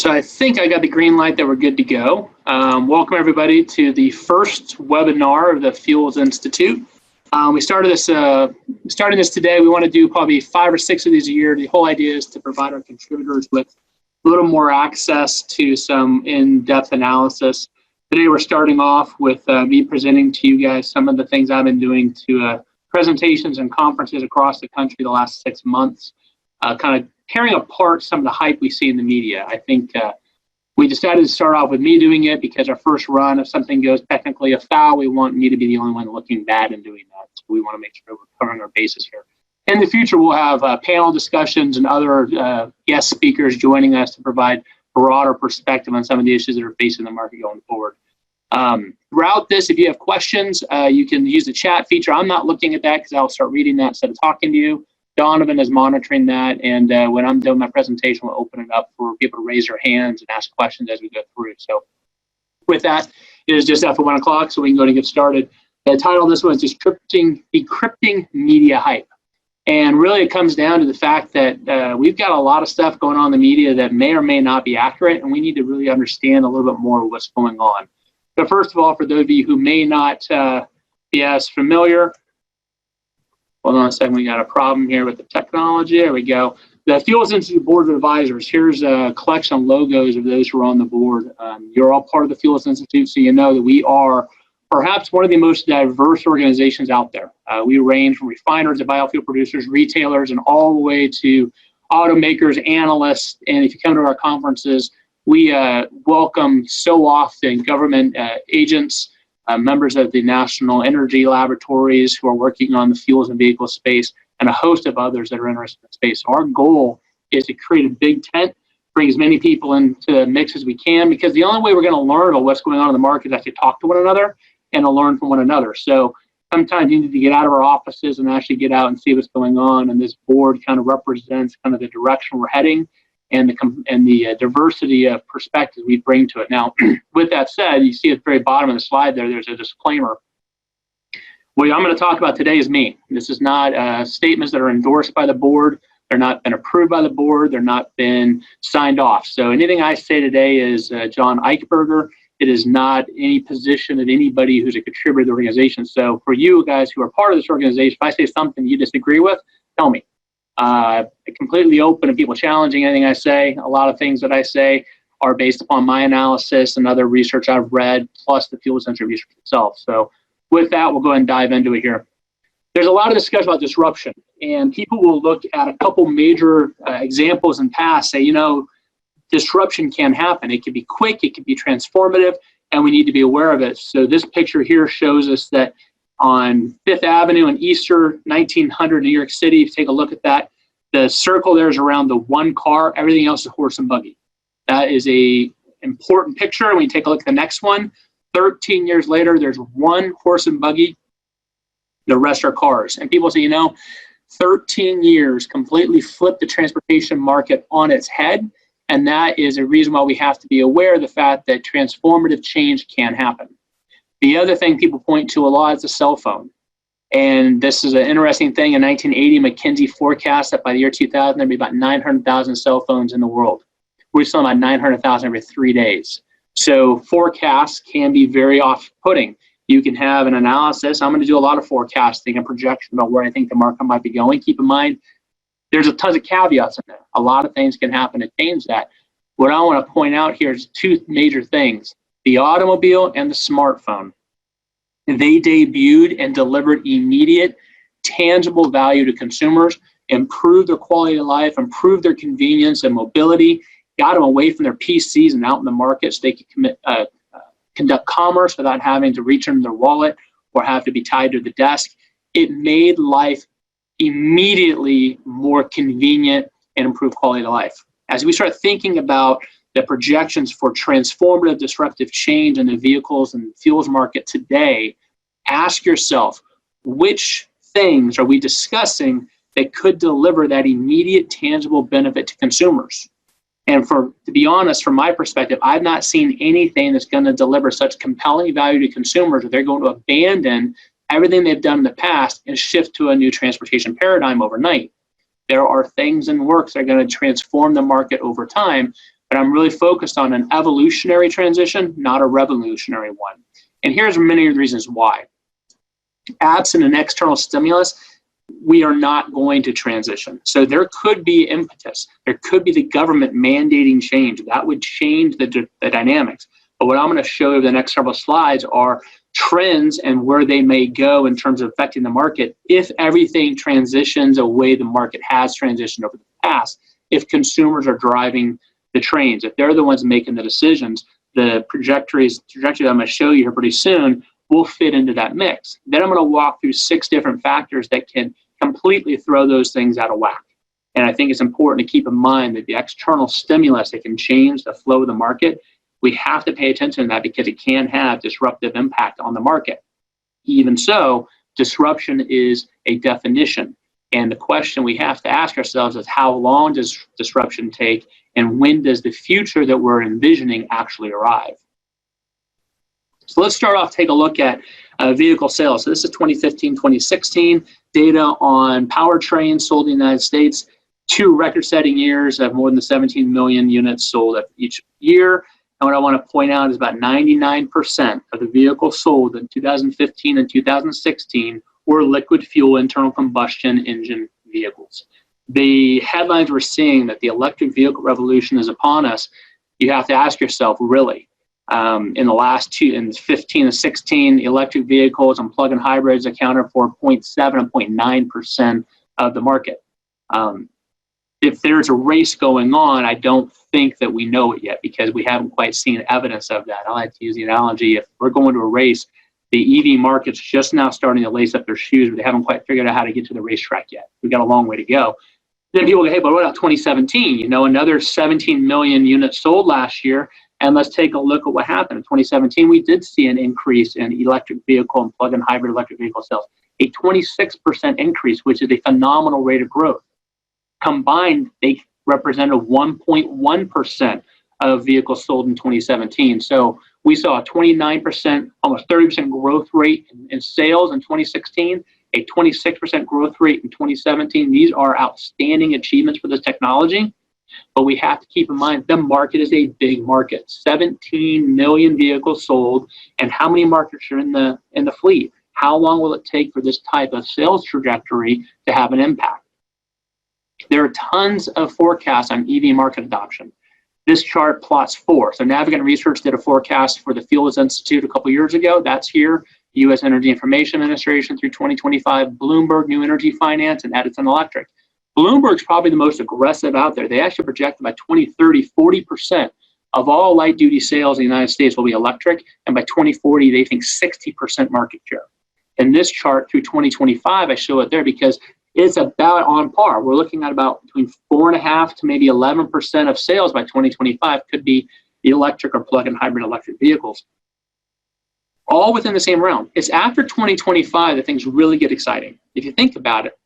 So I think I got the green light that we're good to go. Welcome everybody to the first webinar of the Fuels Institute. We started this today. We want to do probably 5 or 6 of these a year. The whole idea is to provide our contributors with a little more access to some in-depth analysis. Today we're starting off with me presenting to you guys some of the things I've been doing to presentations and conferences across the country the last 6 months, kind of tearing apart some of the hype we see in the media. I think we decided to start off with me doing it because our first run, if something goes technically afoul, we want me to be the only one looking bad in doing that. So we want to make sure we're covering our bases here. In the future, we'll have panel discussions and other guest speakers joining us to provide broader perspective on some of the issues that are facing the market going forward. Throughout this, if you have questions, you can use the chat feature. I'm not looking at that because I'll start reading that instead of talking to you. Donovan is monitoring that, and when I'm doing my presentation, we'll open it up for people to raise their hands and ask questions as we go through. So with that, it is just after 1 o'clock, so we can go and get started. The title of this one is Decrypting Media Hype. And really it comes down to the fact that we've got a lot of stuff going on in the media that may or may not be accurate, and we need to really understand a little bit more of what's going on. So first of all, for those of you who may not be as familiar, hold on a second, we got a problem here with the technology. There we go. The Fuels Institute Board of Advisors, here's a collection of logos of those who are on the board. You're all part of the Fuels Institute, so you know that we are perhaps one of the most diverse organizations out there. We range from refiners to biofuel producers, retailers, and all the way to automakers, analysts, and if you come to our conferences, we welcome so often government agents, members of the National Energy Laboratories who are working on the fuels and vehicle space, and a host of others that are interested in the space. So our goal is to create a big tent, bring as many people into the mix as we can, because the only way we're going to learn about what's going on in the market is actually talk to one another and to learn from one another. So sometimes you need to get out of our offices and actually get out and see what's going on, and this board kind of represents kind of the direction we're heading and the diversity of perspectives we bring to it. Now, with that said, you see at the very bottom of the slide there's a disclaimer. What I'm going to talk about today is me. This is not statements that are endorsed by the board. They're not been approved by the board. They're not been signed off. So anything I say today is John Eichberger. It is not any position of anybody who's a contributor to the organization. So for you guys who are part of this organization, if I say something you disagree with, tell me. Completely open to people challenging anything I say. A lot of things that I say are based upon my analysis and other research I've read, plus the Fuels Institute research itself. So with that, we'll go ahead and dive into it here. There's a lot of discussion about disruption, and people will look at a couple major examples in the past, say, you know, disruption can happen. It can be quick, it can be transformative, and we need to be aware of it. So this picture here shows us that on 5th Avenue in Easter 1900 New York City, if you take a look at that, the circle there is around the one car, everything else is horse and buggy. That is a important picture. When you take a look at the next one, 13 years later, there's one horse and buggy, the rest are cars. And people say, you know, 13 years completely flipped the transportation market on its head. And that is a reason why we have to be aware of the fact that transformative change can happen. The other thing people point to a lot is the cell phone. And this is an interesting thing. In 1980, McKinsey forecast that by the year 2000, there'd be about 900,000 cell phones in the world. We're still about 900,000 every 3 days. So forecasts can be very off-putting. You can have an analysis. I'm going to do a lot of forecasting and projection about where I think the market might be going. Keep in mind, there's a ton of caveats in there. A lot of things can happen to change that. What I want to point out here is 2 major things: the automobile and the smartphone. They debuted and delivered immediate, tangible value to consumers, improved their quality of life, improved their convenience and mobility, got them away from their PCs and out in the market so they could conduct commerce without having to reach into their wallet or have to be tied to the desk. It made life immediately more convenient and improved quality of life. As we start thinking about the projections for transformative disruptive change in the vehicles and fuels market today, ask yourself, which things are we discussing that could deliver that immediate tangible benefit to consumers? And to be honest, from my perspective, I've not seen anything that's going to deliver such compelling value to consumers that they're going to abandon everything they've done in the past and shift to a new transportation paradigm overnight. There are things in works that are going to transform the market over time, but I'm really focused on an evolutionary transition, not a revolutionary one. And here's many of the reasons why. Absent an external stimulus, we are not going to transition. So there could be impetus. There could be the government mandating change. That would change the dynamics. But what I'm going to show you the next several slides are trends and where they may go in terms of affecting the market if everything transitions a way the market has transitioned over the past. If consumers are driving the trains, if they're the ones making the decisions, the trajectory that I'm going to show you here pretty soon will fit into that mix. Then I'm going to walk through 6 different factors that can completely throw those things out of whack. And I think it's important to keep in mind that the external stimulus that can change the flow of the market, we have to pay attention to that because it can have disruptive impact on the market. Even so, disruption is a definition. And the question we have to ask ourselves is how long does disruption take and when does the future that we're envisioning actually arrive? So let's start off, take a look at vehicle sales. So this is 2015, 2016 data on powertrains sold in the United States. 2 record-setting years of more than 17 million units sold each year. And what I want to point out is about 99% of the vehicles sold in 2015 and 2016 were liquid fuel internal combustion engine vehicles. The headlines we're seeing that the electric vehicle revolution is upon us, you have to ask yourself, really? In the last 2, in 15 and 16, electric vehicles and plug-in hybrids accounted for 0.7 and 0.9% of the market. If there's a race going on, I don't think that we know it yet because we haven't quite seen evidence of that. I like to use the analogy, if we're going to a race, the EV market's just now starting to lace up their shoes, but they haven't quite figured out how to get to the racetrack yet. We've got a long way to go. Then people go, hey, but what about 2017? You know, another 17 million units sold last year. And let's take a look at what happened. In 2017, we did see an increase in electric vehicle and plug-in hybrid electric vehicle sales, a 26% increase, which is a phenomenal rate of growth. Combined, they represented 1.1% of vehicles sold in 2017. So we saw a 29%, almost 30% growth rate in sales in 2016, a 26% growth rate in 2017. These are outstanding achievements for this technology. But we have to keep in mind the market is a big market. 17 million vehicles sold, and how many markets are in the fleet? How long will it take for this type of sales trajectory to have an impact? There are tons of forecasts on EV market adoption. This chart plots 4. So Navigant Research did a forecast for the Fuels Institute a couple years ago. That's here. U.S. Energy Information Administration through 2025, Bloomberg New Energy Finance, and Edison Electric. Bloomberg's probably the most aggressive out there. They actually project that by 2030, 40% of all light-duty sales in the United States will be electric, and by 2040, they think 60% market share. In this chart through 2025, I show it there because it's about on par. We're looking at about between 4.5% to maybe 11% of sales by 2025 could be electric or plug-in hybrid electric vehicles. All within the same realm. It's after 2025 that things really get exciting. If you think about it,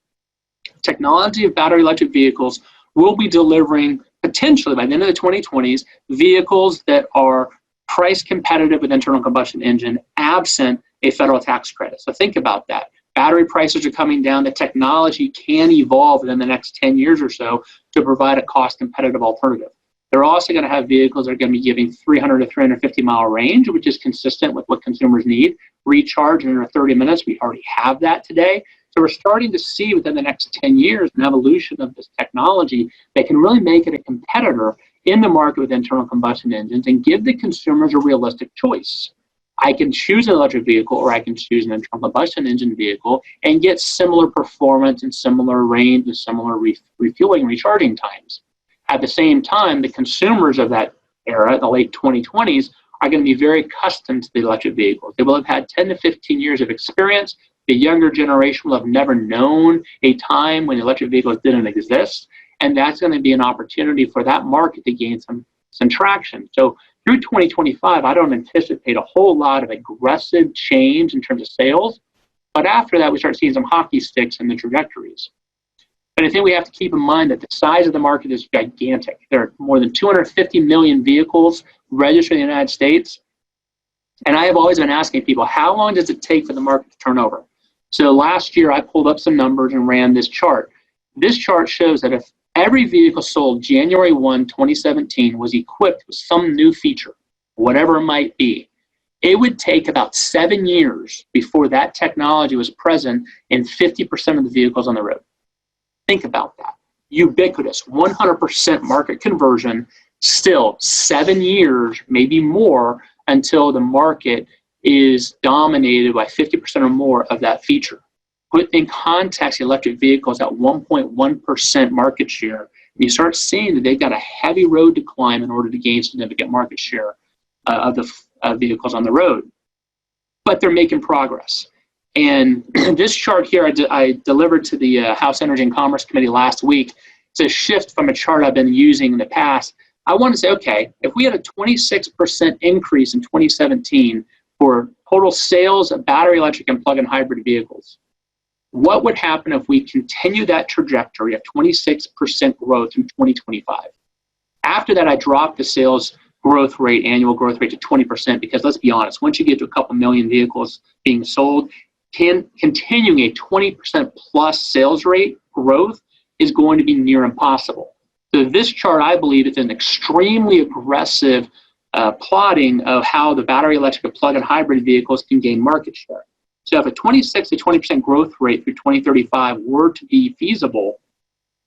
technology of battery electric vehicles will be delivering potentially by the end of the 2020s vehicles that are price competitive with internal combustion engine absent a federal tax credit. So think about that. Battery prices are coming down. The technology can evolve within the next 10 years or so to provide a cost competitive alternative. They're also going to have vehicles that are going to be giving 300 to 350 mile range, which is consistent with what consumers need. Recharge in under 30 minutes. We already have that today. So we're starting to see within the next 10 years an evolution of this technology that can really make it a competitor in the market with internal combustion engines and give the consumers a realistic choice. I can choose an electric vehicle or I can choose an internal combustion engine vehicle and get similar performance and similar range and similar refueling and recharging times. At the same time, the consumers of that era, the late 2020s, are going to be very accustomed to the electric vehicles. They will have had 10 to 15 years of experience. The younger generation will have never known a time when electric vehicles didn't exist, and that's going to be an opportunity for that market to gain some traction. So through 2025, I don't anticipate a whole lot of aggressive change in terms of sales, but after that, we start seeing some hockey sticks in the trajectories. But I think we have to keep in mind that the size of the market is gigantic. There are more than 250 million vehicles registered in the United States. And I have always been asking people, how long does it take for the market to turn over? So last year, I pulled up some numbers and ran this chart. This chart shows that if every vehicle sold January 1, 2017 was equipped with some new feature, whatever it might be. It would take about 7 years before that technology was present in 50% of the vehicles on the road. Think about that. Ubiquitous, 100% market conversion, still 7 years, maybe more, until the market is dominated by 50% or more of that feature. Put in context, electric vehicles at 1.1% market share, and you start seeing that they've got a heavy road to climb in order to gain significant market share of the vehicles on the road. But they're making progress. And this chart here I delivered to the House Energy and Commerce Committee last week. It's a shift from a chart I've been using in the past. I want to say, okay, if we had a 26% increase in 2017 for total sales of battery electric and plug-in hybrid vehicles, what would happen if we continue that trajectory of 26% growth through 2025? After that, I dropped the sales growth rate, annual growth rate, to 20%, because let's be honest, once you get to a couple million vehicles being sold, continuing a 20% plus sales rate growth is going to be near impossible. So this chart, I believe, is an extremely aggressive plotting of how the battery electric and plug-in hybrid vehicles can gain market share. So if a 26 to 20% growth rate through 2035 were to be feasible,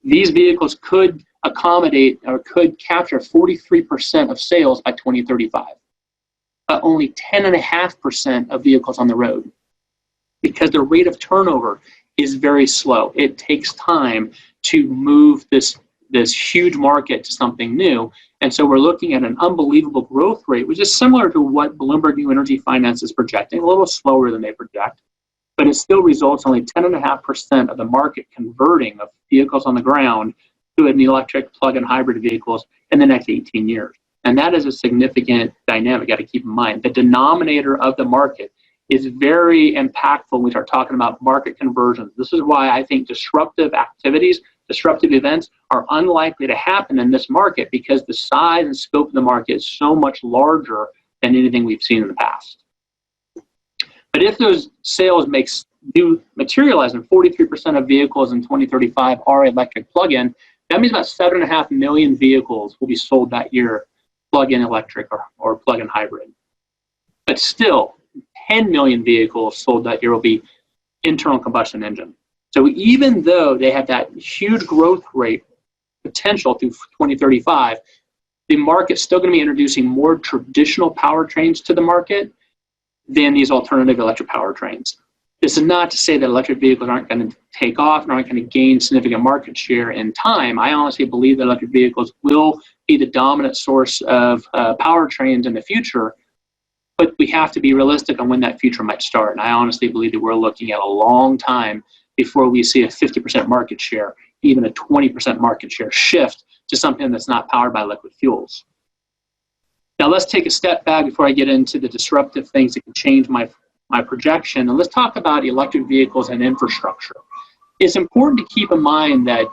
these vehicles could accommodate or could capture 43% of sales by 2035, but only 10.5% of vehicles on the road, because the rate of turnover is very slow. It takes time to move this huge market to something new. And so we're looking at an unbelievable growth rate, which is similar to what Bloomberg New Energy Finance is projecting, a little slower than they project, but it still results in only 10.5% of the market converting of vehicles on the ground to an electric plug-in hybrid vehicles in the next 18 years. And that is a significant dynamic you got to keep in mind. The denominator of the market is very impactful when we start talking about market conversions. This is why I think disruptive activities, disruptive events are unlikely to happen in this market, because the size and scope of the market is so much larger than anything we've seen in the past. But if those sales do materialize and 43% of vehicles in 2035 are electric plug-in, that means about 7.5 million vehicles will be sold that year, plug-in electric or plug-in hybrid. But still, 10 million vehicles sold that year will be internal combustion engine. So even though they have that huge growth rate potential through 2035, the market's still going to be introducing more traditional powertrains to the market than these alternative electric powertrains. This is not to say that electric vehicles aren't going to take off and aren't going to gain significant market share in time. I honestly believe that electric vehicles will be the dominant source of powertrains in the future, but we have to be realistic on when that future might start. And I honestly believe that we're looking at a long time before we see a 50% market share, even a 20% market share shift to something that's not powered by liquid fuels. Now let's take a step back before I get into the disruptive things that can change my projection, and let's talk about electric vehicles and infrastructure. It's important to keep in mind that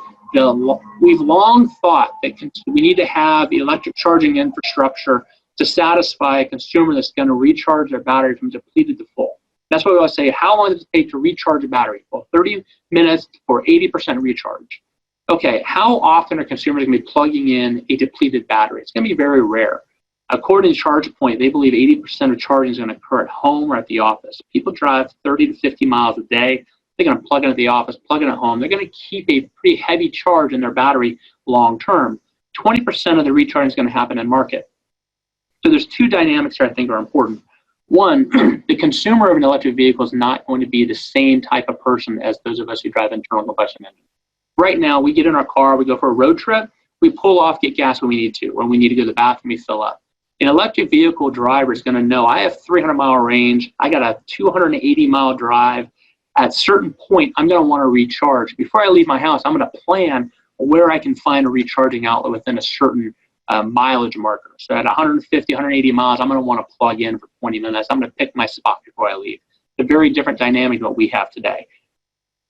we've long thought that we need to have electric charging infrastructure to satisfy a consumer that's going to recharge their battery from depleted to full. That's why we always say, how long does it take to recharge a battery? Well, 30 minutes for 80% recharge. Okay, how often are consumers going to be plugging in a depleted battery? It's going to be very rare. According to ChargePoint, they believe 80% of charging is going to occur at home or at the office. People drive 30 to 50 miles a day. They're going to plug in at the office, plug in at home. They're going to keep a pretty heavy charge in their battery long term. 20% of the recharging is going to happen in market. So there's two dynamics here I think are important. One, the consumer of an electric vehicle is not going to be the same type of person as those of us who drive internal combustion engines. Right now, we get in our car, we go for a road trip, we pull off, get gas when we need to, or we need to go to the bathroom, we fill up. An electric vehicle driver is going to know, I have 300-mile range, I got a 280-mile drive. At a certain point, I'm going to want to recharge. Before I leave my house, I'm going to plan where I can find a recharging outlet within a certain mileage marker. So at 150, 180 miles, I'm going to want to plug in for 20 minutes. I'm going to pick my spot before I leave. It's a very different dynamic than what we have today.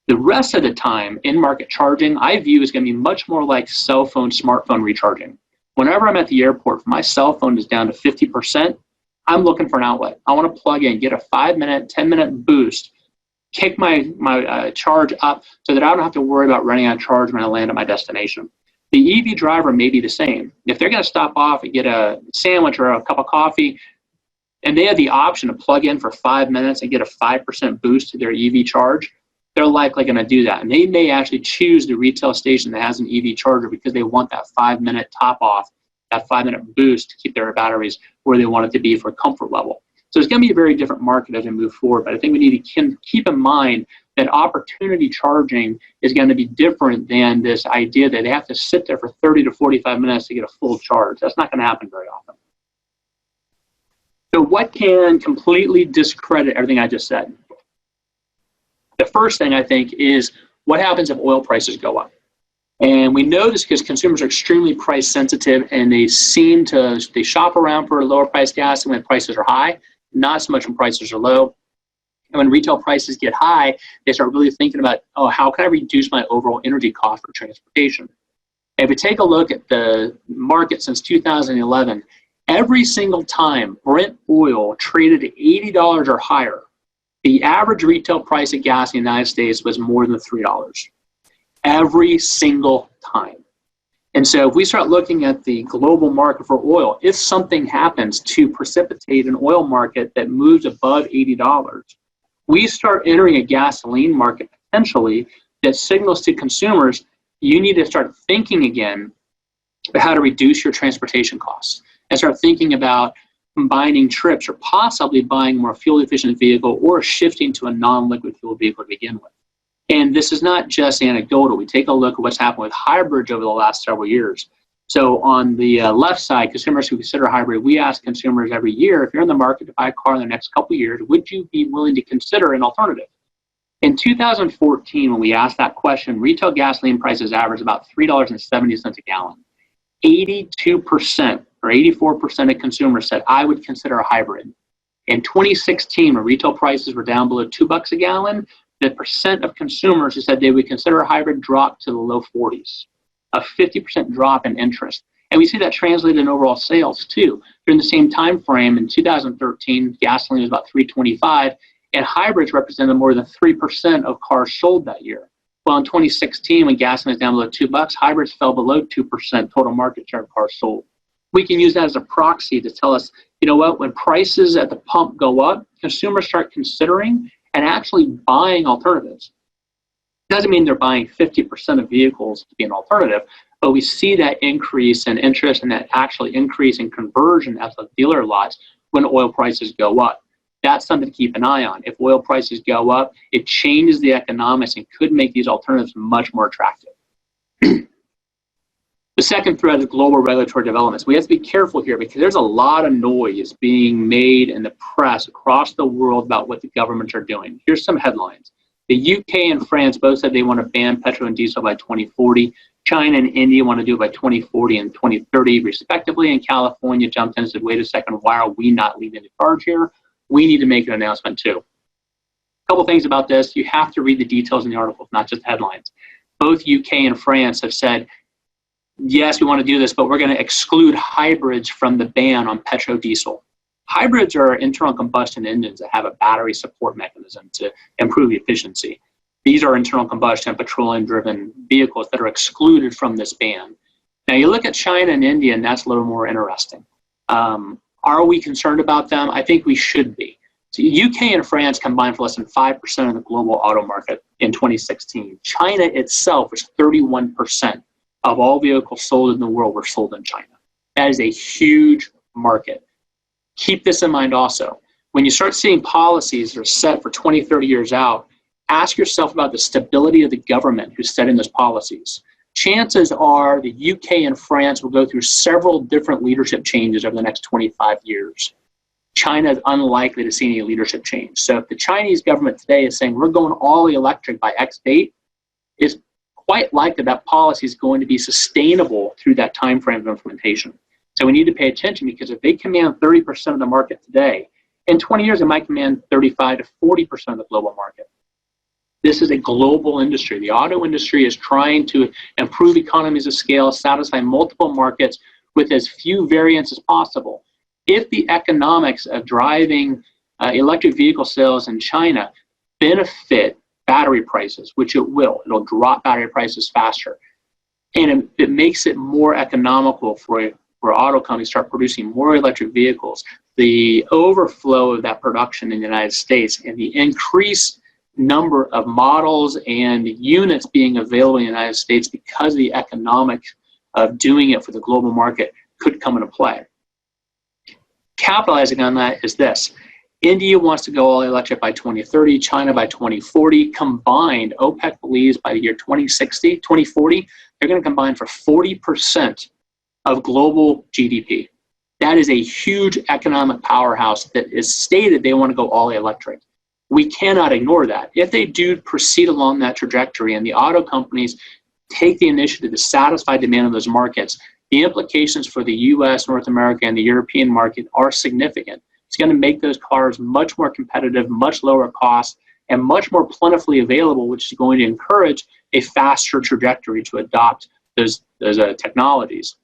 The rest of the time, in-market charging, I view is going to be much more like cell phone, smartphone recharging. Whenever I'm at the airport, if my cell phone is down to 50%, I'm looking for an outlet. I want to plug in, get a 5-minute, 10-minute boost, kick my charge up so that I don't have to worry about running out of charge when I land at my destination. The EV driver may be the same. If they're going to stop off and get a sandwich or a cup of coffee, and they have the option to plug in for 5 minutes and get a 5% boost to their EV charge, they're likely going to do that. And they may actually choose the retail station that has an EV charger because they want that 5-minute top off, that 5-minute boost to keep their batteries where they want it to be for comfort level. So it's going to be a very different market as we move forward. But I think we need to keep in mind that opportunity charging is going to be different than this idea that they have to sit there for 30 to 45 minutes to get a full charge. That's not going to happen very often. So what can completely discredit everything I just said? The first thing I think is what happens if oil prices go up? And we know this because consumers are extremely price sensitive, and they shop around for lower price gas when prices are high, not so much when prices are low. And when retail prices get high, they start really thinking about, oh, how can I reduce my overall energy cost for transportation? And if we take a look at the market since 2011, every single time Brent oil traded at $80 or higher, the average retail price of gas in the United States was more than $3 every single time. And so if we start looking at the global market for oil, if something happens to precipitate an oil market that moves above $80, we start entering a gasoline market potentially that signals to consumers, you need to start thinking again about how to reduce your transportation costs and start thinking about combining trips or possibly buying a more fuel-efficient vehicle or shifting to a non-liquid fuel vehicle to begin with. And this is not just anecdotal. We take a look at what's happened with hybrids over the last several years. So on the left side, consumers who consider hybrid, we ask consumers every year, if you're in the market to buy a car in the next couple of years, would you be willing to consider an alternative? In 2014, when we asked that question, retail gasoline prices averaged about $3.70 a gallon. 82% or 84% of consumers said, I would consider a hybrid. In 2016, when retail prices were down below $2 a gallon, the percent of consumers who said they would consider a hybrid dropped to the low 40s, a 50% drop in interest. And we see that translated in overall sales too. During the same time frame, in 2013, gasoline was about $3.25, and hybrids represented more than 3% of cars sold that year. Well, in 2016, when gasoline was down below $2, hybrids fell below 2% total market share of cars sold. We can use that as a proxy to tell us, you know what, when prices at the pump go up, consumers start considering and actually buying alternatives. It doesn't mean they're buying 50% of vehicles to be an alternative, but we see that increase in interest and that actually increase in conversion at the dealer lots when oil prices go up. That's something to keep an eye on. If oil prices go up, it changes the economics and could make these alternatives much more attractive. The second thread is global regulatory developments. We have to be careful here because there's a lot of noise being made in the press across the world about what the governments are doing. Here's some headlines. The UK and France both said they want to ban petrol and diesel by 2040. China and India want to do it by 2040 and 2030, respectively. And California jumped in and said, wait a second, why are we not leading the charge here? We need to make an announcement too. A couple things about this. You have to read the details in the articles, not just the headlines. Both UK and France have said, yes, we want to do this, but we're going to exclude hybrids from the ban on petrodiesel. Hybrids are internal combustion engines that have a battery support mechanism to improve efficiency. These are internal combustion petroleum-driven vehicles that are excluded from this ban. Now, you look at China and India, and that's a little more interesting. Are we concerned about them? I think we should be. So UK and France combined for less than 5% of the global auto market in 2016. China itself was 31% of all vehicles sold in the world were sold in China. That is a huge market. Keep this in mind also. When you start seeing policies that are set for 20, 30 years out, ask yourself about the stability of the government who's setting those policies. Chances are the UK and France will go through several different leadership changes over the next 25 years. China is unlikely to see any leadership change. So if the Chinese government today is saying we're going all electric by X date, it's quite likely that policy is going to be sustainable through that time frame of implementation. So we need to pay attention because if they command 30% of the market today, in 20 years, it might command 35 to 40% of the global market. This is a global industry. The auto industry is trying to improve economies of scale, satisfy multiple markets with as few variants as possible. If the economics of driving electric vehicle sales in China benefit battery prices, which it will, it'll drop battery prices faster. And it makes it more economical for auto companies to start producing more electric vehicles. The overflow of that production in the United States and the increased number of models and units being available in the United States because of the economics of doing it for the global market could come into play. Capitalizing on that is this. India wants to go all electric by 2030, China by 2040. Combined, OPEC believes by the year 2040, they're going to combine for 40% of global GDP. That is a huge economic powerhouse that is stated they want to go all electric. We cannot ignore that. If they do proceed along that trajectory and the auto companies take the initiative to satisfy demand of those markets, the implications for the US, North America, and the European market are significant. It's going to make those cars much more competitive, much lower cost, and much more plentifully available, which is going to encourage a faster trajectory to adopt those technologies.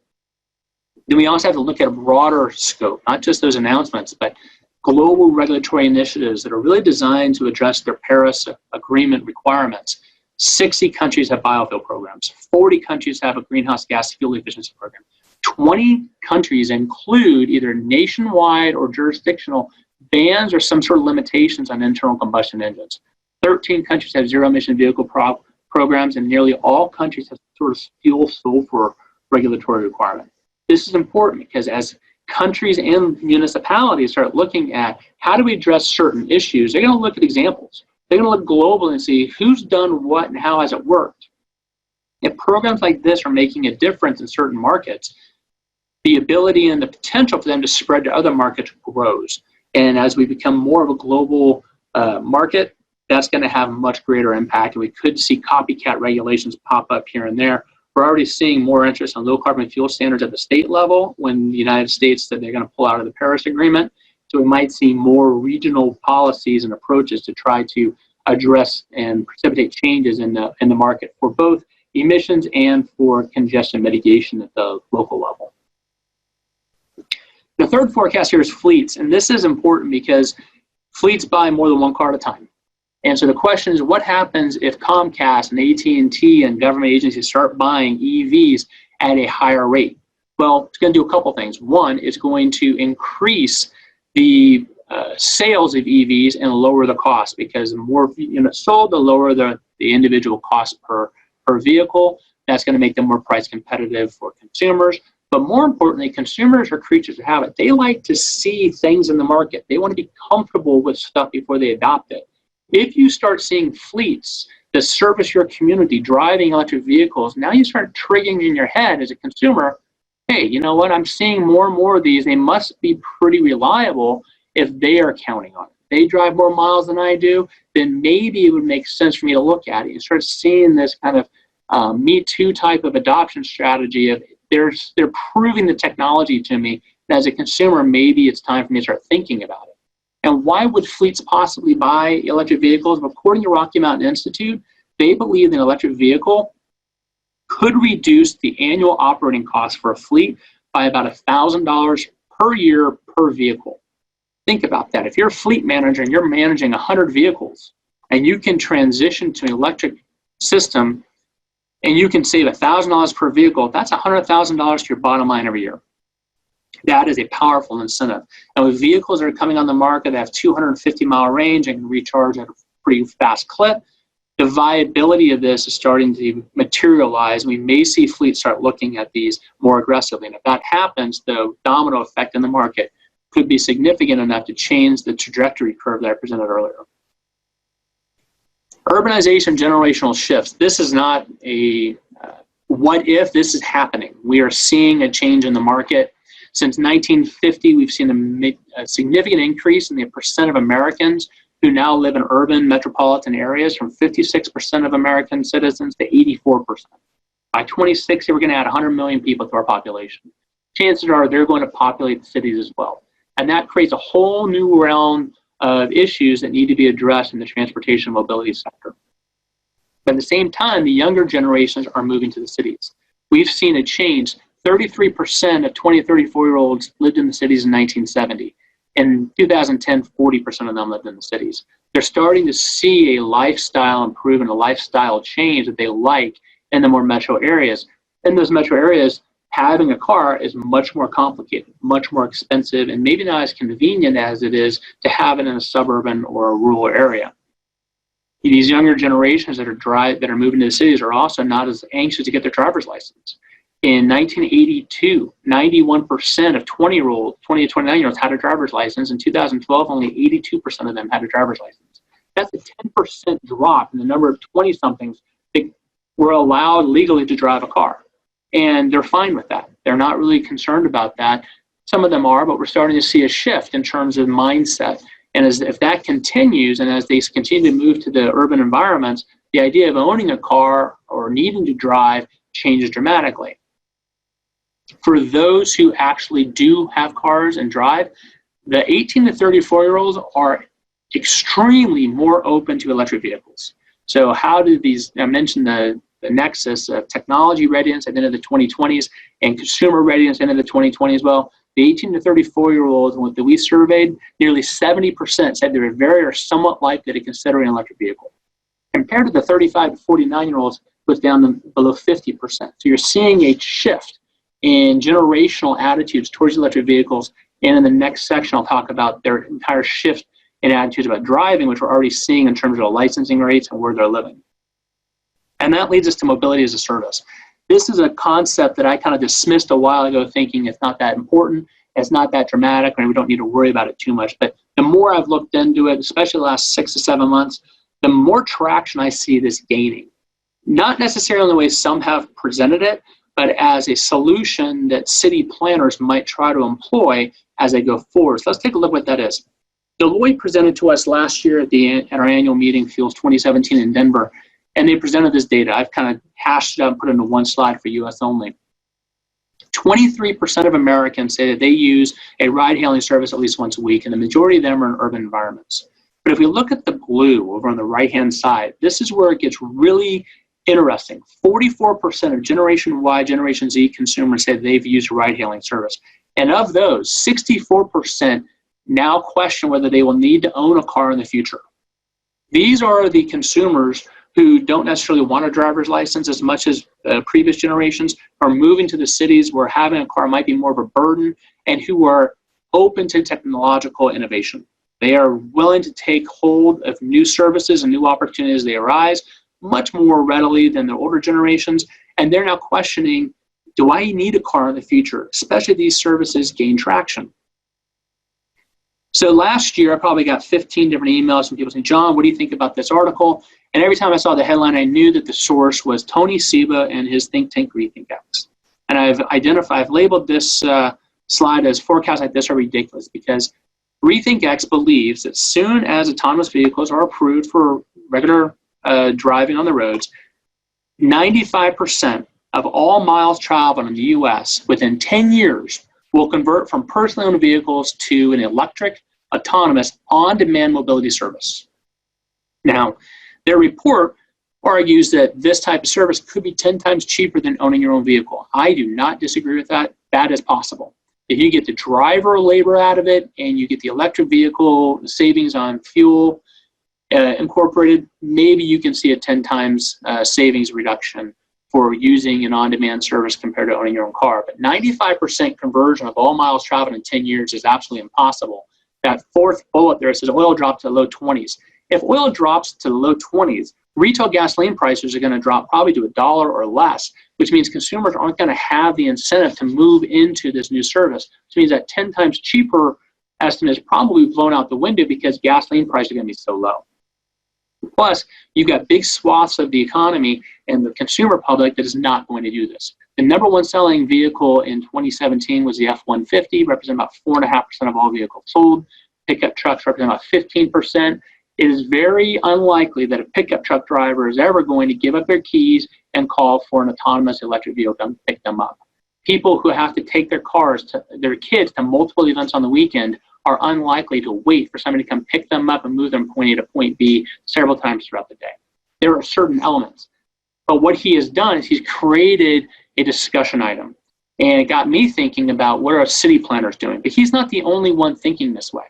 Then we also have to look at a broader scope, not just those announcements, but global regulatory initiatives that are really designed to address their Paris Agreement requirements. 60 countries have biofuel programs. 40 countries have a greenhouse gas fuel efficiency program. 20 countries include either nationwide or jurisdictional bans or some sort of limitations on internal combustion engines. 13 countries have zero-emission vehicle programs, and nearly all countries have sort of fuel sulfur regulatory requirement. This is important because as countries and municipalities start looking at how do we address certain issues, they're going to look at examples. They're going to look globally and see who's done what and how has it worked. If programs like this are making a difference in certain markets, the ability and the potential for them to spread to other markets grows. And as we become more of a global market, that's going to have a much greater impact. And we could see copycat regulations pop up here and there. We're already seeing more interest in low carbon fuel standards at the state level when the United States said they're going to pull out of the Paris Agreement. So we might see more regional policies and approaches to try to address and precipitate changes in the market for both emissions and for congestion mitigation at the local level. The third forecast here is fleets, and this is important because fleets buy more than one car at a time. And so the question is, what happens if Comcast and AT&T and government agencies start buying EVs at a higher rate? Well, it's going to do a couple things. One, it's going to increase the sales of EVs and lower the cost, because the more units sold, the lower the individual cost per vehicle. That's going to make them more price competitive for consumers. But more importantly, consumers are creatures of habit. They like to see things in the market. They want to be comfortable with stuff before they adopt it. If you start seeing fleets that service your community driving electric vehicles, now you start triggering in your head as a consumer, hey, you know what, I'm seeing more and more of these. They must be pretty reliable if they are counting on it. If they drive more miles than I do, then maybe it would make sense for me to look at it. You start seeing this kind of Me Too type of adoption strategy of they're proving the technology to me, and as a consumer, maybe it's time for me to start thinking about it. And why would fleets possibly buy electric vehicles? According to Rocky Mountain Institute, they believe that an electric vehicle could reduce the annual operating cost for a fleet by about $1,000 per year per vehicle. Think about that. If you're a fleet manager and you're managing 100 vehicles and you can transition to an electric system and you can save $1,000 per vehicle, that's $100,000 to your bottom line every year. That is a powerful incentive. And with vehicles that are coming on the market that have 250-mile range and can recharge at a pretty fast clip, the viability of this is starting to materialize. We may see fleets start looking at these more aggressively. And if that happens, the domino effect in the market could be significant enough to change the trajectory curve that I presented earlier. Urbanization, generational shifts. This is not a what if, this is happening. We are seeing a change in the market. Since 1950, we've seen a significant increase in the percent of Americans who now live in urban metropolitan areas, from 56% of American citizens to 84%. By 2060, we're going to add 100 million people to our population. Chances are they're going to populate the cities as well. And that creates a whole new realm of issues that need to be addressed in the transportation and mobility sector. But at the same time, the younger generations are moving to the cities. We've seen a change. 33% of 20 to 34-year-olds lived in the cities in 1970. In 2010, 40% of them lived in the cities. They're starting to see a lifestyle improvement, a lifestyle change that they like in the more metro areas. in those metro areas, having a car is much more complicated, much more expensive, and maybe not as convenient as it is to have it in a suburban or a rural area. These younger generations that are moving to the cities are also not as anxious to get their driver's license. In 1982, 91% of 20 to 29-year-olds had a driver's license. In 2012, only 82% of them had a driver's license. That's a 10% drop in the number of 20-somethings that were allowed legally to drive a car. And they're fine with that. They're not really concerned about that. Some of them are, but we're starting to see a shift in terms of mindset. And if that continues, and as they continue to move to the urban environments, the idea of owning a car or needing to drive changes dramatically. For those who actually do have cars and drive, the 18 to 34-year-olds are extremely more open to electric vehicles. So how do these, I mentioned the nexus of technology readiness at the end of the 2020s and consumer readiness at the end of the 2020s. Well, the 18 to 34-year-olds that we surveyed, nearly 70% said they were very or somewhat likely to consider an electric vehicle. Compared to the 35 to 49-year-olds, it was down to below 50%. So you're seeing a shift in generational attitudes towards electric vehicles. And in the next section, I'll talk about their entire shift in attitudes about driving, which we're already seeing in terms of the licensing rates and where they're living. And that leads us to mobility as a service. This is a concept that I kind of dismissed a while ago, thinking it's not that important, it's not that dramatic, and we don't need to worry about it too much. But the more I've looked into it, especially the last 6 to 7 months, the more traction I see this gaining. Not necessarily in the way some have presented it, but as a solution that city planners might try to employ as they go forward. So let's take a look at what that is. Deloitte presented to us last year at our annual meeting, Fuels 2017 in Denver, and they presented this data. I've kind of hashed it up and put it into one slide for US only. 23% of Americans say that they use a ride-hailing service at least once a week, and the majority of them are in urban environments. But if we look at the blue over on the right-hand side, this is where it gets really interesting. 44% of Generation Y, Generation Z consumers say they've used a ride-hailing service. And of those, 64% now question whether they will need to own a car in the future. These are the consumers who don't necessarily want a driver's license as much as previous generations, are moving to the cities where having a car might be more of a burden, and who are open to technological innovation. They are willing to take hold of new services and new opportunities as they arise much more readily than the older generations, and they're now questioning, do I need a car in the future, especially if these services gain traction? So last year, I probably got 15 different emails from people saying, John, what do you think about this article? And every time I saw the headline, I knew that the source was Tony Seba and his think tank RethinkX. And I've labeled this slide as forecasts like this are ridiculous, because RethinkX believes that soon as autonomous vehicles are approved for regular driving on the roads, 95% of all miles traveled in the US within 10 years will convert from personally owned vehicles to an electric, autonomous, on-demand mobility service. Now, their report argues that this type of service could be 10 times cheaper than owning your own vehicle. I do not disagree with that. That is possible. If you get the driver labor out of it and you get the electric vehicle savings on fuel incorporated, maybe you can see a 10 times savings reduction for using an on-demand service compared to owning your own car. But 95% conversion of all miles traveled in 10 years is absolutely impossible. That fourth bullet there says oil dropped to the low 20s. If oil drops to the low 20s, retail gasoline prices are going to drop probably to $1 or less, which means consumers aren't going to have the incentive to move into this new service, which means that 10 times cheaper estimate is probably blown out the window because gasoline prices are going to be so low. Plus, you've got big swaths of the economy and the consumer public that is not going to do this. The number one selling vehicle in 2017 was the F-150, representing about 4.5% of all vehicles sold. Pickup trucks represent about 15%. It is very unlikely that a pickup truck driver is ever going to give up their keys and call for an autonomous electric vehicle to pick them up. People who have to take their kids to multiple events on the weekend are unlikely to wait for somebody to come pick them up and move them from point A to point B several times throughout the day. There are certain elements. But what he has done is he's created a discussion item. And it got me thinking about what are city planners doing. But he's not the only one thinking this way.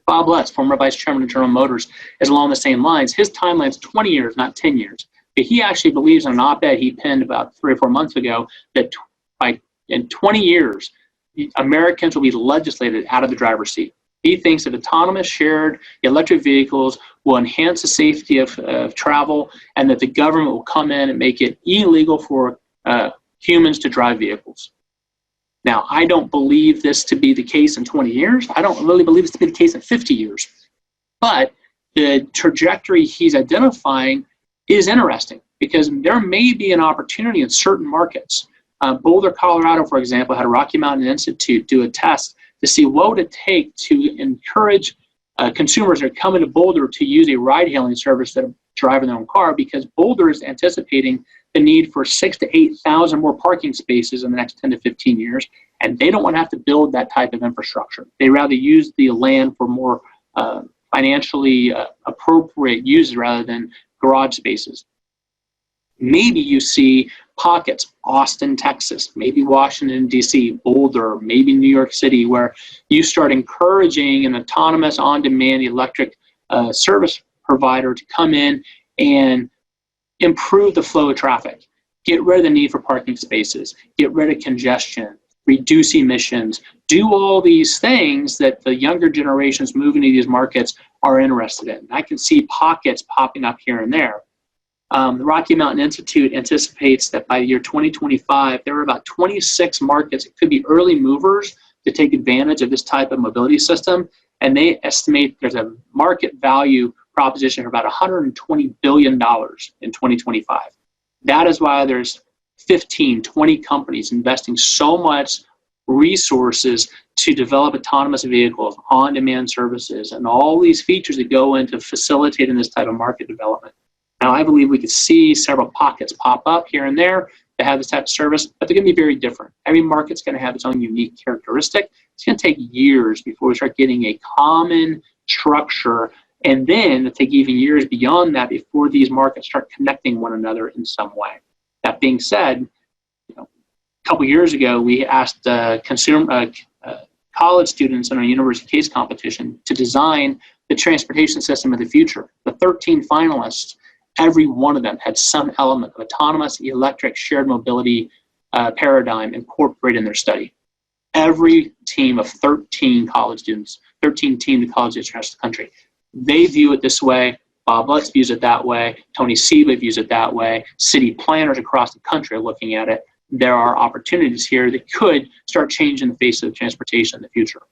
Bob Lutz, former vice chairman of General Motors, is along the same lines. His timeline is 20 years, not 10 years. But he actually believes in an op-ed he penned about 3 or 4 months ago that in 20 years, Americans will be legislated out of the driver's seat. He thinks that autonomous shared electric vehicles will enhance the safety of travel, and that the government will come in and make it illegal for humans to drive vehicles. Now, I don't believe this to be the case in 20 years. I don't really believe this to be the case in 50 years. But the trajectory he's identifying is interesting, because there may be an opportunity in certain markets. Boulder, Colorado, for example, had a Rocky Mountain Institute do a test to see what would it take to encourage consumers that are coming to Boulder to use a ride-hailing service instead of driving their own car, because Boulder is anticipating the need for 6,000 to 8,000 more parking spaces in the next 10 to 15 years, and they don't want to have to build that type of infrastructure. They rather use the land for more financially appropriate uses rather than garage spaces. Maybe you see pockets, Austin, Texas, maybe Washington, D.C., Boulder, maybe New York City, where you start encouraging an autonomous on-demand electric service provider to come in and improve the flow of traffic, get rid of the need for parking spaces, get rid of congestion, reduce emissions, do all these things that the younger generations moving into these markets are interested in. I can see pockets popping up here and there. The Rocky Mountain Institute anticipates that by the year 2025, there are about 26 markets that could be early movers to take advantage of this type of mobility system, and they estimate there's a market value proposition for about $120 billion in 2025. That is why there's 15, 20 companies investing so much resources to develop autonomous vehicles, on-demand services, and all these features that go into facilitating this type of market development. Now, I believe we could see several pockets pop up here and there that have this type of service, but they're going to be very different. Every market's going to have its own unique characteristic. It's going to take years before we start getting a common structure, and then it'll take even years beyond that before these markets start connecting one another in some way. That being said, a couple years ago, we asked college students in our university case competition to design the transportation system of the future. The 13 finalists, every one of them had some element of autonomous electric shared mobility paradigm incorporated in their study. Every team of 13 college students, 13 teams of college students across the country, they view it this way. Bob Lutz views it that way. Tony Seba views it that way. City planners across the country are looking at it. There are opportunities here that could start changing the face of transportation in the future.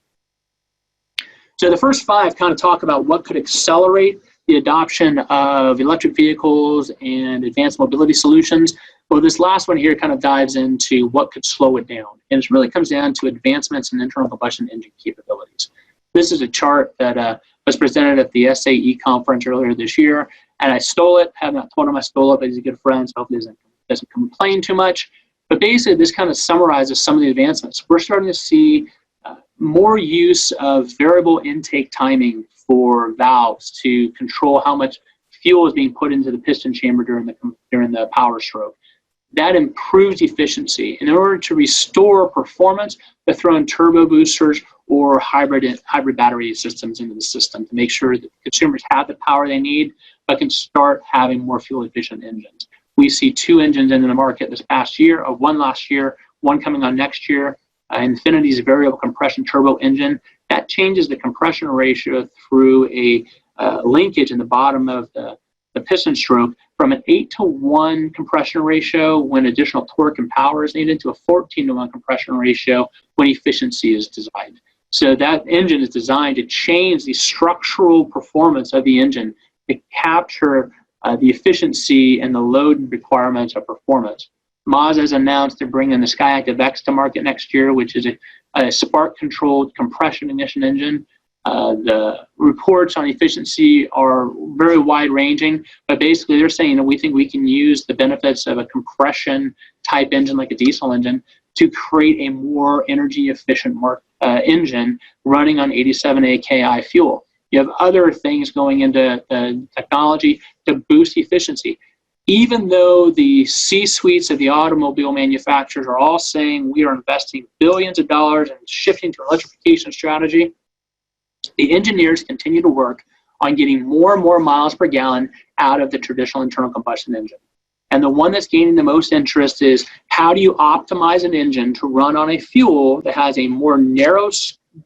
So the first 5 kind of talk about what could accelerate the adoption of electric vehicles and advanced mobility solutions. Well, this last one here kind of dives into what could slow it down. And it really comes down to advancements in internal combustion engine capabilities. This is a chart that was presented at the SAE conference earlier this year, and I stole it. I have not told him I stole it, but he's a good friend, so hopefully he doesn't complain too much. But basically, this kind of summarizes some of the advancements. We're starting to see more use of variable intake timing for valves to control how much fuel is being put into the piston chamber during the power stroke. That improves efficiency. In order to restore performance, they're throwing turbo boosters or hybrid battery systems into the system to make sure that consumers have the power they need, but can start having more fuel-efficient engines. We see 2 engines in the market this past year, one last year, one coming on next year. Infinity's variable compression turbo engine, that changes the compression ratio through a linkage in the bottom of the piston stroke from an 8-to-1 compression ratio when additional torque and power is needed to a 14-to-1 compression ratio when efficiency is designed. So that engine is designed to change the structural performance of the engine to capture the efficiency and the load requirements of performance. Mazda has announced they're bringing the Skyactiv X to market next year, which is a spark-controlled compression ignition engine. The reports on efficiency are very wide-ranging, but basically they're saying that we think we can use the benefits of a compression-type engine like a diesel engine to create a more energy-efficient engine running on 87 AKI fuel. You have other things going into technology to boost efficiency. Even though the C-suites of the automobile manufacturers are all saying we are investing billions of dollars and shifting to an electrification strategy, the engineers continue to work on getting more and more miles per gallon out of the traditional internal combustion engine. And the one that's gaining the most interest is how do you optimize an engine to run on a fuel that has a more narrow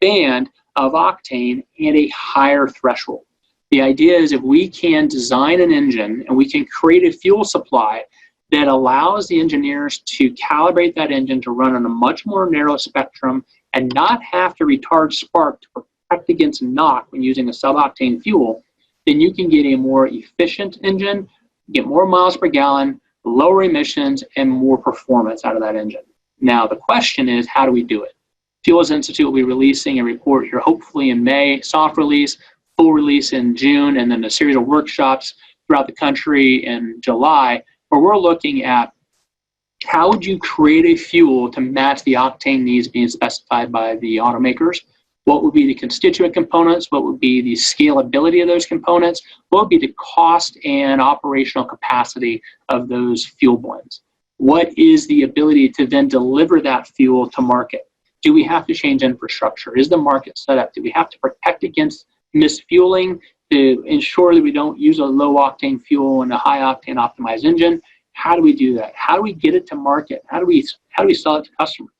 band of octane and a higher threshold. The idea is if we can design an engine and we can create a fuel supply that allows the engineers to calibrate that engine to run on a much more narrow spectrum and not have to retard spark to protect against knock when using a sub-octane fuel, then you can get a more efficient engine, get more miles per gallon, lower emissions, and more performance out of that engine. Now, the question is, how do we do it? Fuels Institute will be releasing a report here hopefully in May, soft release, full release in June, and then a series of workshops throughout the country in July, where we're looking at how would you create a fuel to match the octane needs being specified by the automakers? What would be the constituent components? What would be the scalability of those components? What would be the cost and operational capacity of those fuel blends? What is the ability to then deliver that fuel to market? Do we have to change infrastructure? Is the market set up? Do we have to protect against misfueling to ensure that we don't use a low octane fuel and a high octane optimized engine? How do we do that? How do we get it to market? How do we sell it to customers?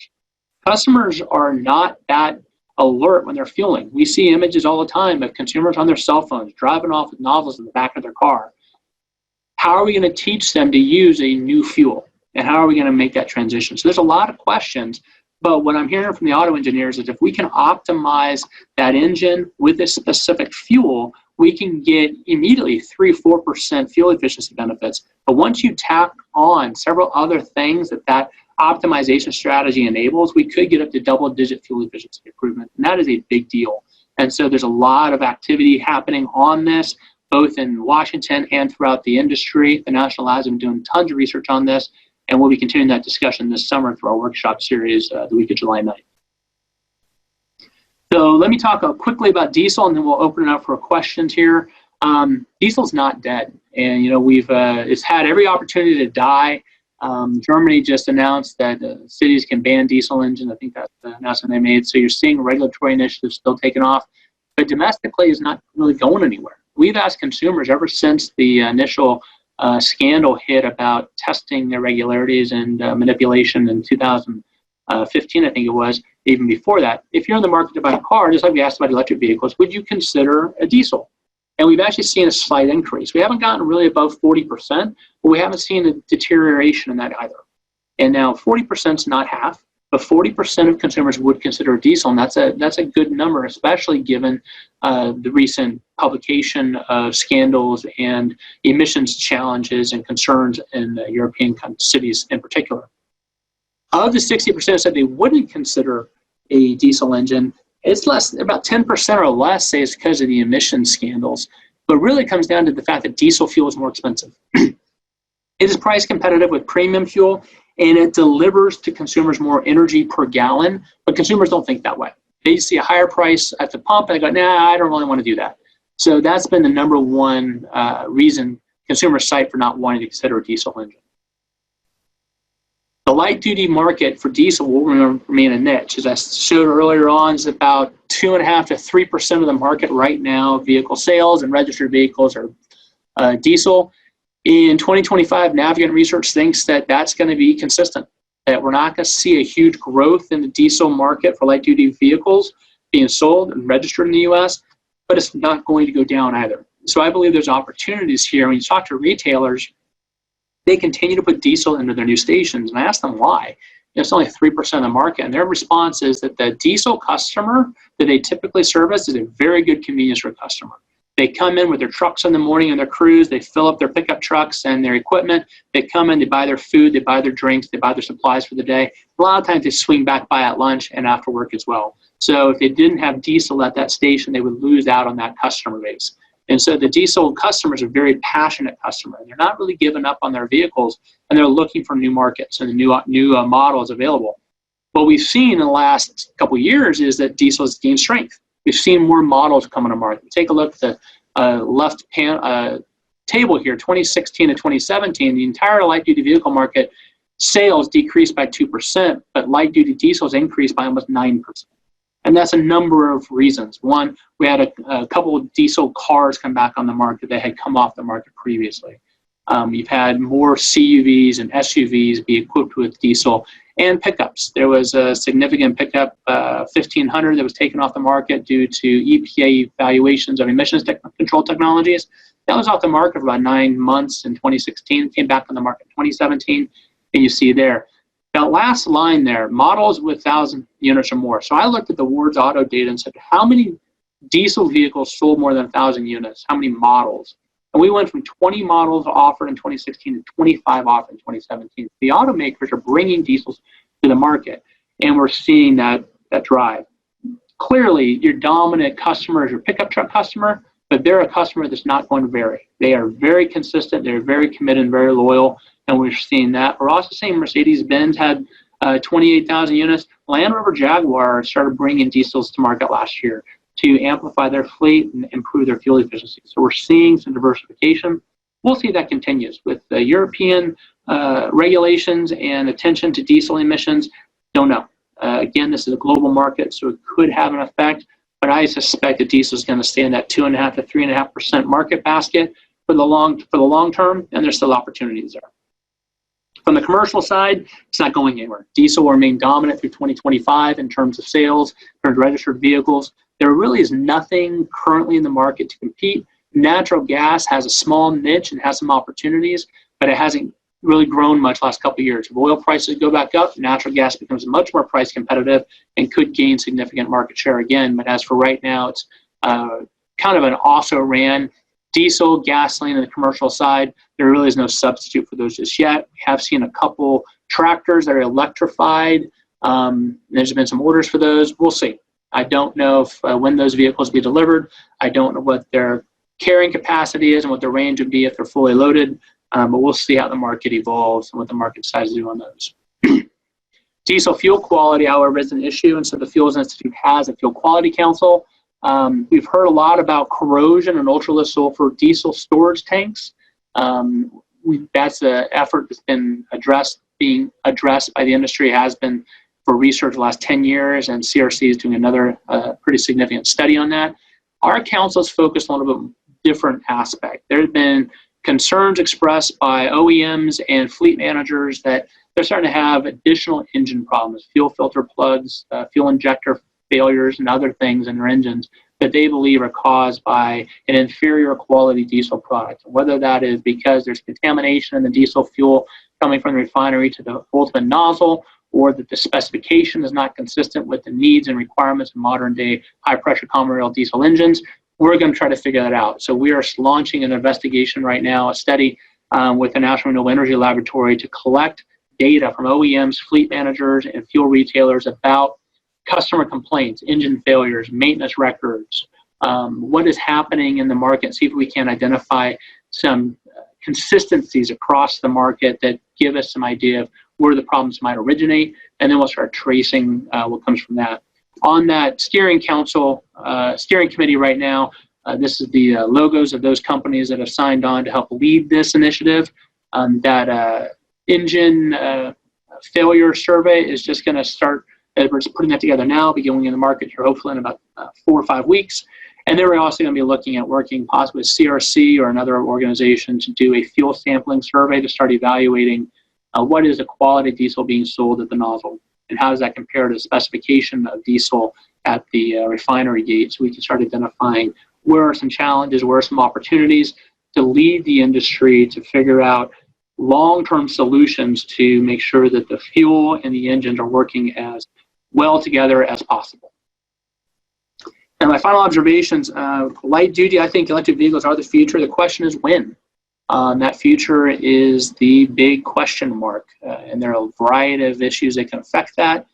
Customers are not that alert when they're fueling. We see images all the time of consumers on their cell phones driving off with nozzles in the back of their car. How are we going to teach them to use a new fuel? And how are we going to make that transition? So there's a lot of questions, but what I'm hearing from the auto engineers is if we can optimize that engine with a specific fuel, we can get immediately 3-4% fuel efficiency benefits. But once you tack on several other things that optimization strategy enables, we could get up to double-digit fuel efficiency improvement, and that is a big deal. And so there's a lot of activity happening on this, both in Washington and throughout the industry. The National Labs have been doing tons of research on this, and we'll be continuing that discussion this summer through our workshop series the week of July 9th. So let me talk quickly about diesel, and then we'll open it up for questions here. Diesel's not dead, and it's had every opportunity to die. Germany just announced that cities can ban diesel engines. I think that's the announcement they made. So you're seeing regulatory initiatives still taking off, but domestically is not really going anywhere. We've asked consumers ever since the initial scandal hit about testing irregularities and manipulation in 2015, I think it was, even before that. If you're in the market to buy a car, just like we asked about electric vehicles, would you consider a diesel? And we've actually seen a slight increase. We haven't gotten really above 40%, but we haven't seen a deterioration in that either. And now 40% is not half, but 40% of consumers would consider a diesel, and that's a good number, especially given the recent publication of scandals and emissions challenges and concerns in European cities in particular. Of the 60% said they wouldn't consider a diesel engine, it's less, about 10% or less say it's because of the emission scandals, but really comes down to the fact that diesel fuel is more expensive. It is price competitive with premium fuel, and it delivers to consumers more energy per gallon, but consumers don't think that way. They see a higher price at the pump, and they go, nah, I don't really want to do that. So that's been the number one reason consumers cite for not wanting to consider a diesel engine. The light-duty market for diesel will remain a niche. As I showed earlier on, is about 2.5% to 3% of the market right now. Vehicle sales and registered vehicles are diesel. In 2025, Navigant Research thinks that that's going to be consistent, that we're not going to see a huge growth in the diesel market for light-duty vehicles being sold and registered in the U.S., but it's not going to go down either. So I believe there's opportunities here. When you talk to retailers, they continue to put diesel into their new stations, and I ask them why. It's only 3% of the market, and their response is that the diesel customer that they typically service is a very good convenience for a customer. They come in with their trucks in the morning and their crews, they fill up their pickup trucks and their equipment, they come in, they buy their food, they buy their drinks, they buy their supplies for the day. A lot of times they swing back by at lunch and after work as well. So if they didn't have diesel at that station, they would lose out on that customer base. And so the diesel customers are very passionate customers. They're not really giving up on their vehicles, and they're looking for new markets and new models available. What we've seen in the last couple of years is that diesel has gained strength. We've seen more models come on the market. Take a look at the left table here, 2016 to 2017. The entire light-duty vehicle market sales decreased by 2%, but light-duty diesels increased by almost 9%. And that's a number of reasons. One, we had a couple of diesel cars come back on the market that had come off the market previously. You've had more CUVs and SUVs be equipped with diesel, and pickups. There was a significant pickup, 1500, that was taken off the market due to EPA evaluations of emissions control technologies. That was off the market for about 9 months in 2016, came back on the market in 2017, and you see there. That last line there, models with 1,000 units or more. So I looked at the Ward's Auto data and said, how many diesel vehicles sold more than 1,000 units? How many models? And we went from 20 models offered in 2016 to 25 offered in 2017. The automakers are bringing diesels to the market, and we're seeing that drive. Clearly, your dominant customer is your pickup truck customer, but they're a customer that's not going to vary. They are very consistent, they're very committed and very loyal, and we're seeing that. We're also seeing Mercedes-Benz had 28,000 units. Land Rover Jaguar started bringing diesels to market last year to amplify their fleet and improve their fuel efficiency. So we're seeing some diversification. We'll see that continues with the European regulations and attention to diesel emissions. Don't know. Again, this is a global market, so it could have an effect, but I suspect that diesel is going to stay in that 2.5% to 3.5% market basket for the long term, and there's still opportunities there. From the commercial side, it's not going anywhere. Diesel will remain dominant through 2025 in terms of sales, in terms of registered vehicles. There really is nothing currently in the market to compete. Natural gas has a small niche and has some opportunities, but it hasn't really grown much last couple of years. If oil prices go back up, natural gas becomes much more price competitive and could gain significant market share again. But as for right now, it's kind of an also-ran. Diesel, gasoline, and the commercial side, there really is no substitute for those just yet. We have seen a couple tractors that are electrified. There's been some orders for those. We'll see. I don't know if when those vehicles be delivered. I don't know what their carrying capacity is and what the range would be if they're fully loaded. But we'll see how the market evolves and what the market decides to do on those. Diesel fuel quality, however, is an issue, and so the Fuels Institute has a Fuel Quality Council. We've heard a lot about corrosion and ultra-low sulfur diesel storage tanks. That's an effort that's been being addressed by the industry, has been for research the last 10 years, and CRC is doing another pretty significant study on that. Our council is focused on a little bit different aspect. There have been concerns expressed by OEMs and fleet managers that they're starting to have additional engine problems, fuel filter plugs, fuel injector failures, and other things in their engines that they believe are caused by an inferior quality diesel product. Whether that is because there's contamination in the diesel fuel coming from the refinery to the ultimate nozzle, or that the specification is not consistent with the needs and requirements of modern day high pressure common rail diesel engines, we're going to try to figure that out. So we are launching an investigation right now, a study with the National Renewable Energy Laboratory to collect data from OEMs, fleet managers, and fuel retailers about customer complaints, engine failures, maintenance records, what is happening in the market, see if we can identify some consistencies across the market that give us some idea of where the problems might originate, and then we'll start tracing what comes from that. On that steering committee right now, this is the logos of those companies that have signed on to help lead this initiative. That engine failure survey is just going to start. We're just putting that together now, be going in the market here hopefully in about 4 or 5 weeks. And then we're also going to be looking at working possibly with CRC or another organization to do a fuel sampling survey to start evaluating what is the quality of diesel being sold at the nozzle, and how does that compare to the specification of diesel at the refinery gate, so we can start identifying where are some challenges, where are some opportunities to lead the industry to figure out long-term solutions to make sure that the fuel and the engines are working as well together as possible. And my final observations, light duty, I think electric vehicles are the future. The question is when. That future is the big question mark, and there are a variety of issues that can affect that.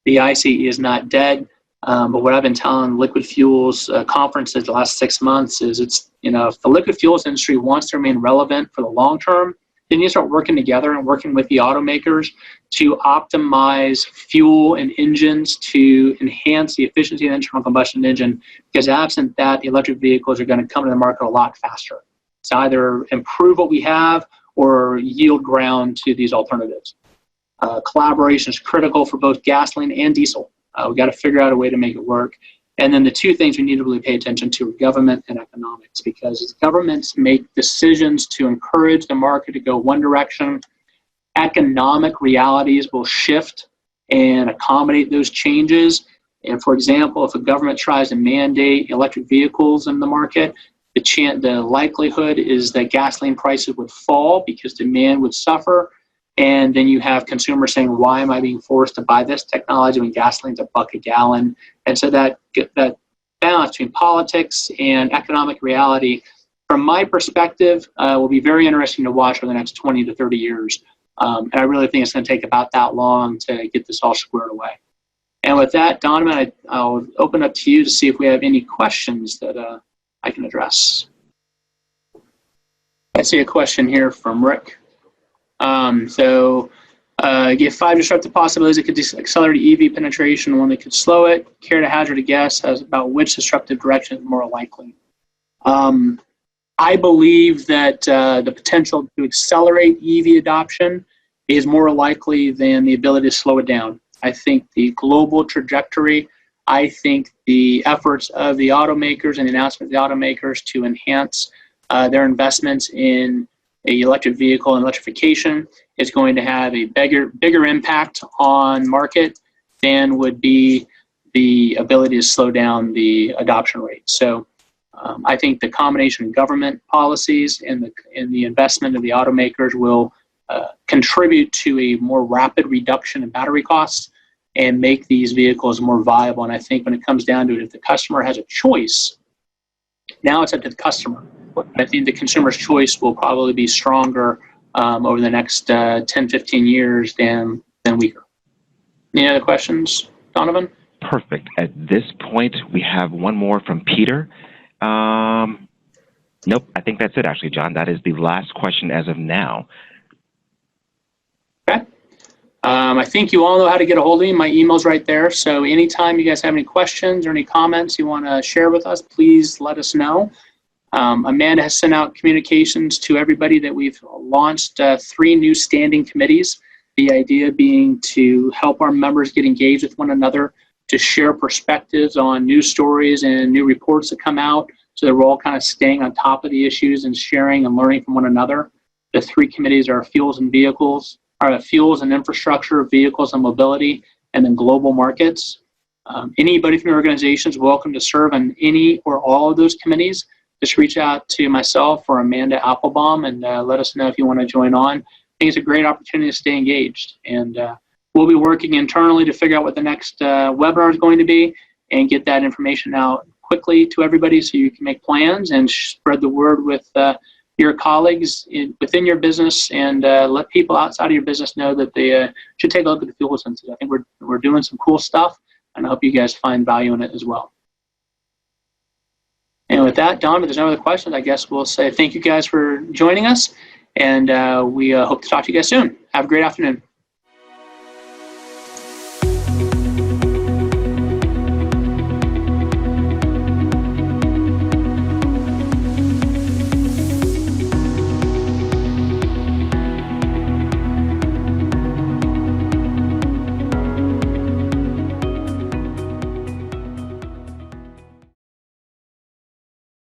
The ICE is not dead, but what I've been telling liquid fuels conferences the last 6 months is if the liquid fuels industry wants to remain relevant for the long term, they need to start working together and working with the automakers to optimize fuel and engines to enhance the efficiency of the internal combustion engine, because absent that, the electric vehicles are going to come to the market a lot faster. To either improve what we have or yield ground to these alternatives. Collaboration is critical for both gasoline and diesel. We've got to figure out a way to make it work. And then the two things we need to really pay attention to are government and economics, because as governments make decisions to encourage the market to go one direction, economic realities will shift and accommodate those changes. And for example, if a government tries to mandate electric vehicles in the market, the likelihood is that gasoline prices would fall because demand would suffer. And then you have consumers saying, why am I being forced to buy this technology when gasoline's $1 a gallon? And so that balance between politics and economic reality, from my perspective, will be very interesting to watch for the next 20 to 30 years. And I really think it's going to take about that long to get this all squared away. And with that, Donovan, I'll open up to you to see if we have any questions that I can address. I see a question here from Rick. Give 5 disruptive possibilities that could accelerate EV penetration, one that could slow it. Care to hazard a guess as about which disruptive direction is more likely? I believe that the potential to accelerate EV adoption is more likely than the ability to slow it down. I think the global trajectory, I think the efforts of the automakers and the announcement of the automakers to enhance their investments in a electric vehicle and electrification is going to have a bigger impact on market than would be the ability to slow down the adoption rate. So I think the combination of government policies and the investment of the automakers will contribute to a more rapid reduction in battery costs and make these vehicles more viable. And I think when it comes down to it, if the customer has a choice, now it's up to the customer. I think the consumer's choice will probably be stronger over the next 10, 15 years than weaker. Any other questions, Donovan? Perfect. At this point, we have one more from Peter. Nope, I think that's it actually, John. That is the last question as of now. Okay. I think you all know how to get a hold of me. My email's right there. So anytime you guys have any questions or any comments you want to share with us, please let us know. Amanda has sent out communications to everybody that we've launched 3 new standing committees. The idea being to help our members get engaged with one another, to share perspectives on news stories and new reports that come out, so that we're all kind of staying on top of the issues and sharing and learning from one another. The 3 committees are fuels and infrastructure, vehicles and mobility, and then global markets. Anybody from your organization is welcome to serve on any or all of those committees. Just reach out to myself or Amanda Applebaum and let us know if you want to join on. I think it's a great opportunity to stay engaged. And we'll be working internally to figure out what the next webinar is going to be and get that information out quickly to everybody so you can make plans and spread the word with your colleagues within your business, and let people outside of your business know that they should take a look at the Fuel Institute. I think we're doing some cool stuff, and I hope you guys find value in it as well. And with that, Don, if there's no other questions, I guess we'll say thank you guys for joining us, and we hope to talk to you guys soon. Have a great afternoon.